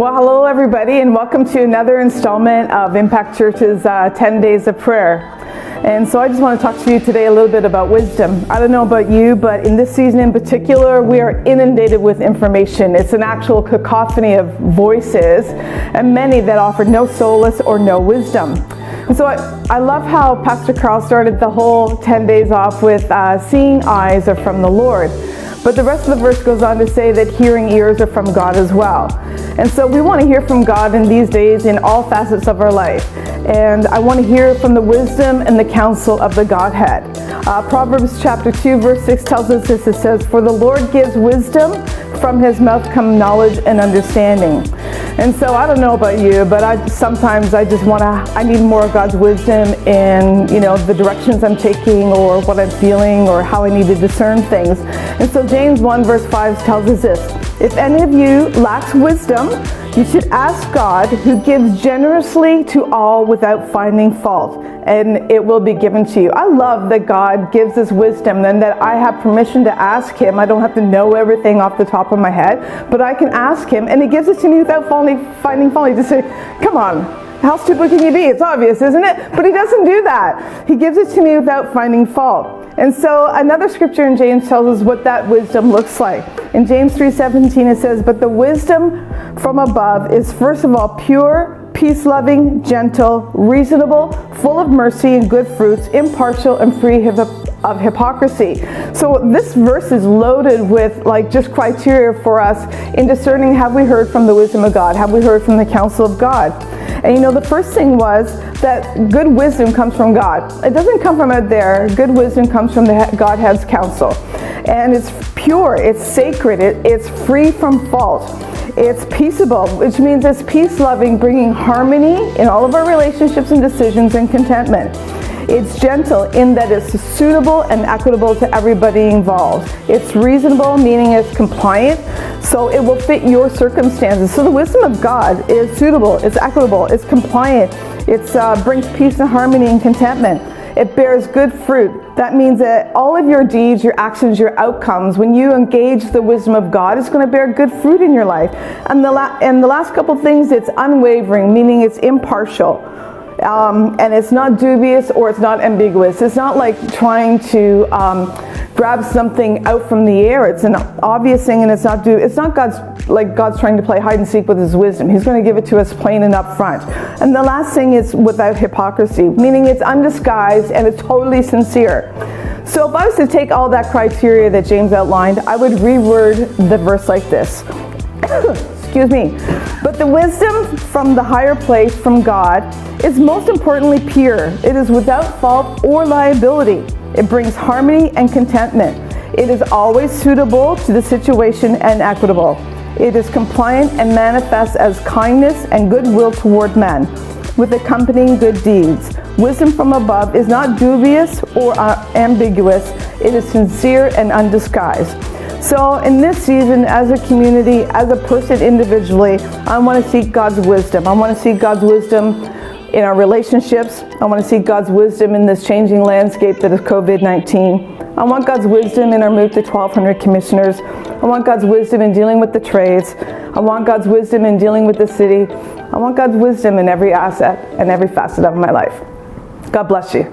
Well, hello everybody, and welcome to another installment of Impact Church's 10 Days of Prayer. And so I just want to talk to you today a little bit about wisdom. I don't know about you, but in this season in particular, we are inundated with information. It's an actual cacophony of voices, and many that offer no solace or no wisdom. And so I love how Pastor Carl started the whole 10 days off with seeing eyes are from the Lord. But the rest of the verse goes on to say that hearing ears are from God as well. And so we want to hear from God in these days in all facets of our life. And I want to hear from the wisdom and the counsel of the Godhead. Proverbs chapter 2 verse 6 tells us this. It says, "For the Lord gives wisdom, from his mouth come knowledge and understanding." And so I don't know about you, but I need more of God's wisdom in, the directions I'm taking or what I'm feeling or how I need to discern things. And so James 1 verse 5 tells us this: "If any of you lacks wisdom, you should ask God, who gives generously to all without finding fault, and it will be given to you." I love that God gives us wisdom and that I have permission to ask him. I don't have to know everything off the top of my head, but I can ask him, and he gives it to me without finding fault. He just says, "Come on, how stupid can you be? It's obvious, isn't it?" But he doesn't do that. He gives it to me without finding fault. And so another scripture in James tells us what that wisdom looks like. In James 3:17 it says, "But the wisdom from above is first of all pure, peace-loving, gentle, reasonable, full of mercy and good fruits, impartial and free of hypocrisy." So this verse is loaded with just criteria for us in discerning, have we heard from the wisdom of God? Have we heard from the counsel of God? And the first thing was that good wisdom comes from God. It doesn't come from out there. Good wisdom comes from the Godhead's counsel. And it's pure, it's sacred, it's free from fault. It's peaceable, which means it's peace-loving, bringing harmony in all of our relationships and decisions and contentment. It's gentle in that it's suitable and equitable to everybody involved. It's reasonable, meaning it's compliant, so it will fit your circumstances. So the wisdom of God is suitable, it's equitable, it's compliant, it brings peace and harmony and contentment. It bears good fruit. That means that all of your deeds, your actions, your outcomes, when you engage the wisdom of God, it's going to bear good fruit in your life. And the last couple things, it's unwavering, meaning it's impartial. And it's not dubious or it's not ambiguous. It's not like trying to grab something out from the air. It's an obvious thing, and it's not God's trying to play hide and seek with his wisdom. He's going to give it to us plain and up front. And the last thing is without hypocrisy, meaning it's undisguised and it's totally sincere. So if I was to take all that criteria that James outlined, I would reword the verse like this. Excuse me. "But the wisdom from the higher place, from God, is most importantly pure. It is without fault or liability. It brings harmony and contentment. It is always suitable to the situation and equitable. It is compliant and manifests as kindness and goodwill toward men, with accompanying good deeds. Wisdom from above is not dubious or ambiguous. It is sincere and undisguised." So in this season, as a community, as a person individually, I want to seek God's wisdom. I want to seek God's wisdom in our relationships. I want to seek God's wisdom in this changing landscape that is COVID-19. I want God's wisdom in our move to 1,200 commissioners. I want God's wisdom in dealing with the trades. I want God's wisdom in dealing with the city. I want God's wisdom in every asset and every facet of my life. God bless you.